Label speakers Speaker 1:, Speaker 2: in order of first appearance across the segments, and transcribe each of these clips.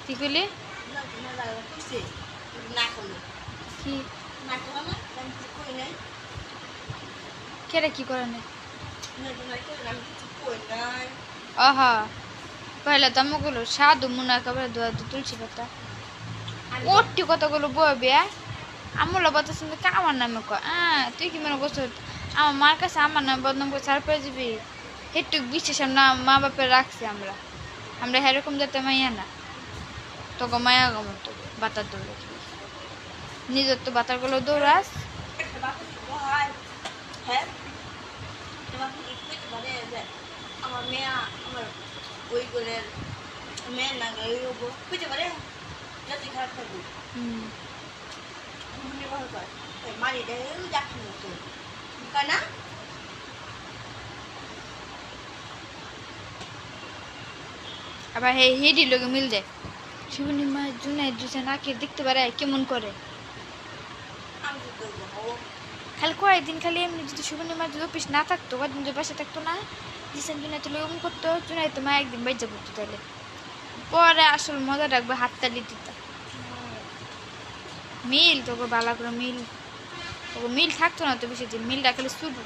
Speaker 1: কি কইলি কি কেরে কি করে না আহা পয়লা তো আমগুলো সাধু মুনা একেবারে দোয়া তুলছি পাতা ওটি কতগুলো বইবে আমুলা বাতা শুনতে আমার নামে তুই কি মনে করছো আমার মার কাছে আমার নাম বদনাম করে ছাড় পেয়ে যাবি একটু বিশ্বাস না মা বাপের রাখছি আমরা আমরা এরকম যাতে মাইয়া না তোকে মায়া গমন তো বাতার দৌড়ে নিজের তো বাতার গুলো দৌড়াস
Speaker 2: আমার মেয়ে আমার ওই করে মেয়ের না বুঝতে পারে যাতে খারাপ থাকবে মারি দেয় যাচ্ছি না
Speaker 1: আবার হে হেডি লোকে মিল যায় শিবনী মা জুনাই জুসে নাকে দেখতে পারে কেমন করে খালি কয়েকদিন খালি এমনি যদি শিবনী মা যদি অফিস না থাকতো কয়েকদিন যদি বাসা থাকতো না জিসান জুনাই তো লোক করতো জুনাই তো মা একদিন বাইজা করতো তাহলে পরে আসল মজা রাখবে হাততালি দিত মিল তোকে বালা করে মিল তোকে মিল থাকতো না তো বেশি দিন মিলটা খালি শুধু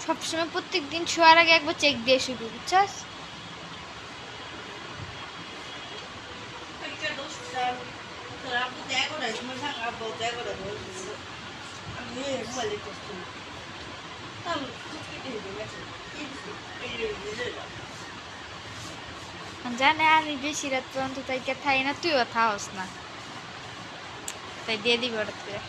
Speaker 1: সবসময় প্রত্যেক দিন শোয়ার আগে একবার চেক দিয়ে শুবি বুঝছস জানে আমি বেশি রাত পর্যন্ত তাই থাই না তুইও থাকস না তাই দিয়ে দিবি হঠাৎ করে